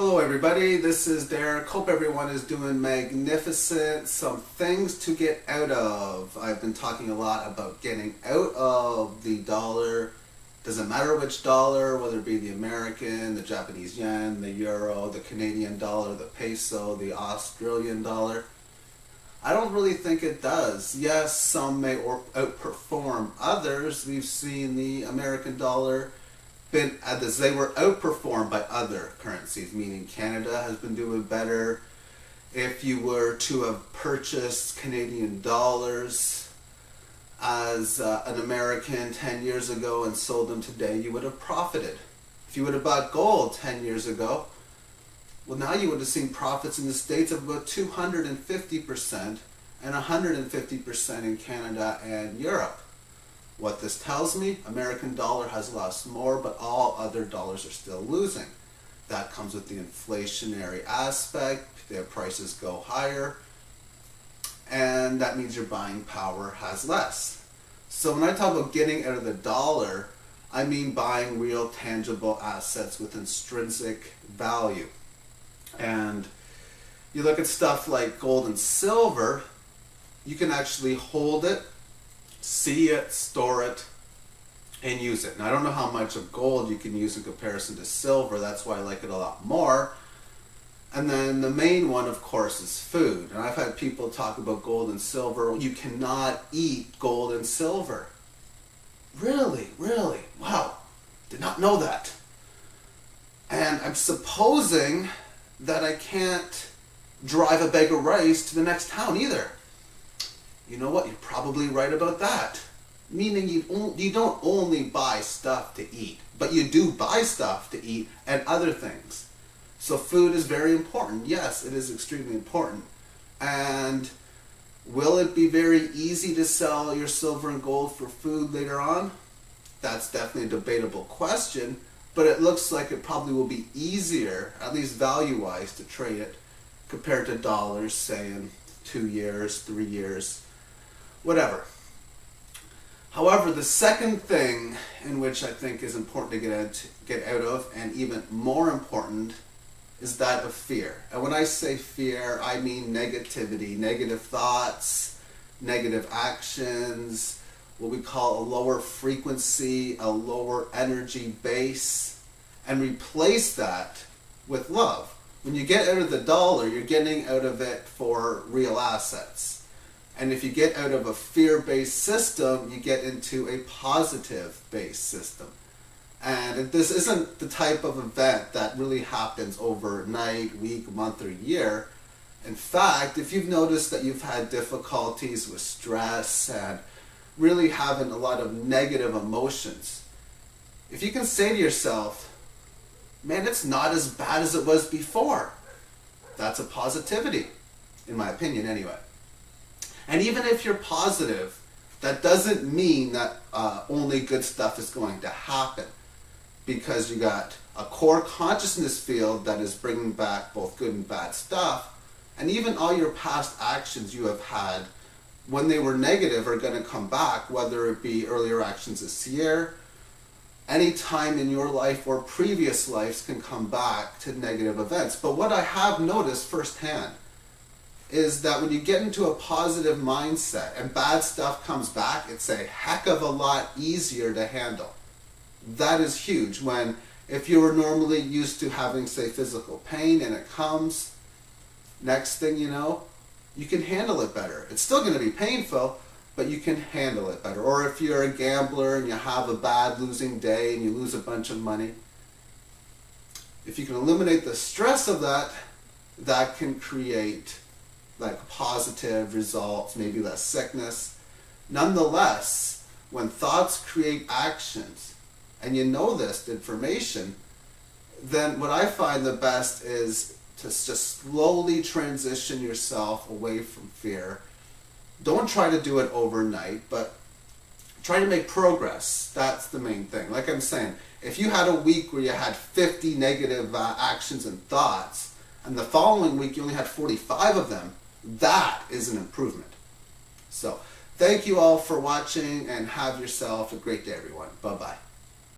Hello everybody, this is Derek. Hope everyone is doing magnificent. Some things to get out of. I've been talking a lot about getting out of the dollar. Doesn't matter which dollar, whether it be the American, the Japanese yen, the euro, the Canadian dollar, the peso, the Australian dollar. I don't really think it does. Yes, some may outperform others. We've seen the American dollar they were outperformed by other currencies, meaning Canada has been doing better. If you were to have purchased Canadian dollars as an American 10 years ago and sold them today, you would have profited. If you would have bought gold 10 years ago, well, now you would have seen profits in the States of about 250% and 150% in Canada and Europe. What this tells me, American dollar has lost more, but all other dollars are still losing. That comes with the inflationary aspect. Their prices go higher, and that means your buying power has less. So when I talk about getting out of the dollar, I mean buying real tangible assets with intrinsic value. And you look at stuff like gold and silver, you can actually hold it, see it, store it, and use it. Now, I don't know how much of gold you can use in comparison to silver. That's why I like it a lot more. And then the main one, of course, is food. And I've had people talk about gold and silver. You cannot eat gold and silver. Really? Really? Wow. Did not know that. And I'm supposing that I can't drive a bag of rice to the next town either. You know what? You're probably right about that. Meaning you don't only buy stuff to eat, but you do buy stuff to eat and other things. So food is very important. Yes, it is extremely important. And will it be very easy to sell your silver and gold for food later on? That's definitely a debatable question, but it looks like it probably will be easier, at least value-wise, to trade it compared to dollars, say in 2 years, 3 years, whatever. However, the second thing in which I think is important to get out of, and even more important, is that of fear. And when I say fear, I mean negativity, negative thoughts, negative actions, what we call a lower frequency, a lower energy base, and replace that with love. When you get out of the dollar, you're getting out of it for real assets. And if you get out of a fear-based system, you get into a positive-based system. And this isn't the type of event that really happens overnight, week, month, or year. In fact, if you've noticed that you've had difficulties with stress and really having a lot of negative emotions, if you can say to yourself, man, it's not as bad as it was before, that's a positivity, in my opinion anyway. And even if you're positive, that doesn't mean that only good stuff is going to happen, because you got a core consciousness field that is bringing back both good and bad stuff, and even all your past actions you have had when they were negative are going to come back, whether it be earlier actions this year, any time in your life or previous lives can come back to negative events. But what I have noticed firsthand is that when you get into a positive mindset and bad stuff comes back, it's a heck of a lot easier to handle. That is huge. When, if you were normally used to having, say, physical pain and it comes, next thing you know, you can handle it better. It's still going to be painful, but you can handle it better. Or if you're a gambler and you have a bad losing day and you lose a bunch of money, if you can eliminate the stress of that, that can create like positive results, maybe less sickness. Nonetheless, when thoughts create actions, and you know this information, then what I find the best is to just slowly transition yourself away from fear. Don't try to do it overnight, but try to make progress. That's the main thing. Like I'm saying, if you had a week where you had 50 negative actions and thoughts, and the following week you only had 45 of them, that is an improvement. So, thank you all for watching, and have yourself a great day, everyone. Bye-bye.